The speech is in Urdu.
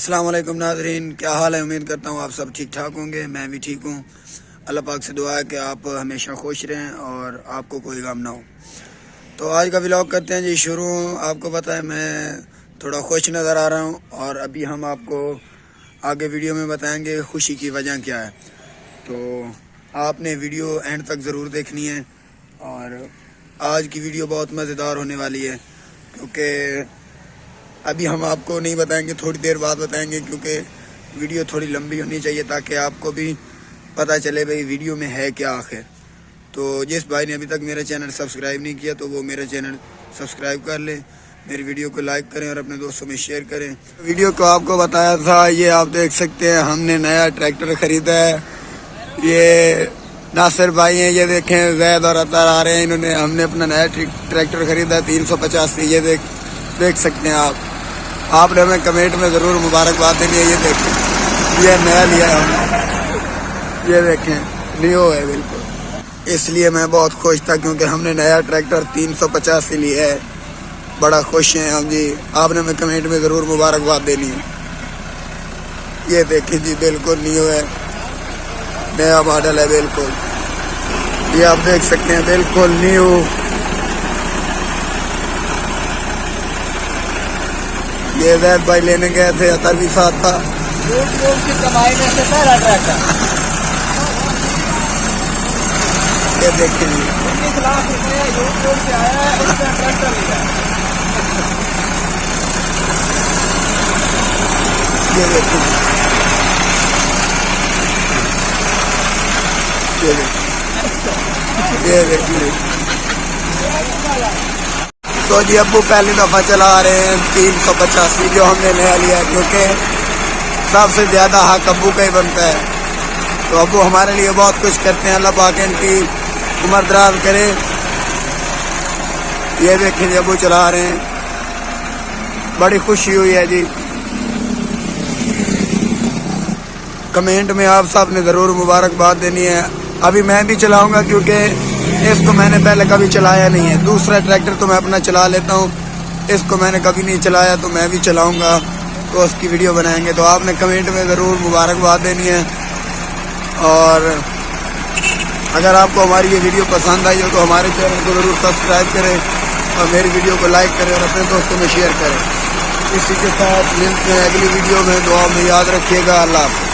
السلام علیکم ناظرین، کیا حال ہے؟ امید کرتا ہوں آپ سب ٹھیک ٹھاک ہوں گے۔ میں بھی ٹھیک ہوں۔ اللہ پاک سے دعا ہے کہ آپ ہمیشہ خوش رہیں اور آپ کو کوئی غم نہ ہو۔ تو آج کا ولاگ کرتے ہیں جی شروع۔ آپ کو پتہ ہے میں تھوڑا خوش نظر آ رہا ہوں اور ابھی ہم آپ کو آگے ویڈیو میں بتائیں گے خوشی کی وجہ کیا ہے۔ تو آپ نے ویڈیو اینڈ تک ضرور دیکھنی ہے اور آج کی ویڈیو بہت مزیدار ہونے والی ہے، کیونکہ ابھی ہم آپ کو نہیں بتائیں گے، تھوڑی دیر بعد بتائیں گے، کیونکہ ویڈیو تھوڑی لمبی ہونی چاہیے تاکہ آپ کو بھی پتہ چلے بھئی ویڈیو میں ہے کیا آخر۔ تو جس بھائی نے ابھی تک میرا چینل سبسکرائب نہیں کیا تو وہ میرا چینل سبسکرائب کر لیں، میری ویڈیو کو لائک کریں اور اپنے دوستوں میں شیئر کریں۔ ویڈیو کو آپ کو بتایا تھا، یہ آپ دیکھ سکتے ہیں ہم نے نیا ٹریکٹر خریدا ہے۔ یہ ناصر بھائی ہیں، یہ دیکھیں زید اور اطہر آ رہے ہیں، ہم نے اپنا نیا ٹریکٹر خریدا ہے 350 یہ دیکھ سکتے ہیں آپ نے ہمیں کمنٹ میں ضرور مبارکباد دینی ہے۔ یہ دیکھیں یہ نیا لیا ہے ہم نے، یہ دیکھیں نیو ہے بالکل، اس لیے میں بہت خوش تھا کیونکہ ہم نے نیا ٹریکٹر 350 لیا ہے، بڑا خوش ہیں ہم جی۔ آپ نے ہمیں کمنٹ میں ضرور مبارکباد دینی ہے۔ یہ دیکھیں جی بالکل نیو ہے، نیا ماڈل ہے بالکل، یہ آپ دیکھ سکتے ہیں بالکل نیو۔ یہ زید بھائی لینے گئے تھے، اطہر بھی ساتھ تھا۔ کی کمائی میں سے پہلا ٹریکٹر یہ دیکھیں جی 19 لاکھ روپے یوٹیوب سے آیا ہے، اس نے ٹریکٹر لیا۔ یہ دیکھیں یہ دیکھیں تو جی ابو پہلی دفعہ چلا رہے ہیں 385 جو ہم نے نیا لیا ہے، کیونکہ سب سے زیادہ حق ابو کا ہی بنتا ہے۔ تو ابو ہمارے لیے بہت کچھ کرتے ہیں، اللہ پاک ان کی عمر دراز کرے۔ یہ دیکھیں جی ابو چلا رہے ہیں، بڑی خوشی ہوئی ہے جی۔ کمنٹ میں آپ سب نے ضرور مبارکباد دینی ہے۔ ابھی میں بھی چلاؤں گا کیونکہ اس کو میں نے پہلے کبھی چلایا نہیں ہے، دوسرا ٹریکٹر تو میں اپنا چلا لیتا ہوں، اس کو میں نے کبھی نہیں چلایا تو میں بھی چلاؤں گا، تو اس کی ویڈیو بنائیں گے۔ تو آپ نے کمنٹ میں ضرور مبارکباد دینی ہے، اور اگر آپ کو ہماری یہ ویڈیو پسند آئی ہو تو ہمارے چینل کو ضرور سبسکرائب کریں اور میری ویڈیو کو لائک کریں اور اپنے دوستوں میں شیئر کریں۔ اسی کے ساتھ ملتے ہیں اگلی ویڈیو میں، دعا میں یاد رکھیے گا۔ اللہ حافظ۔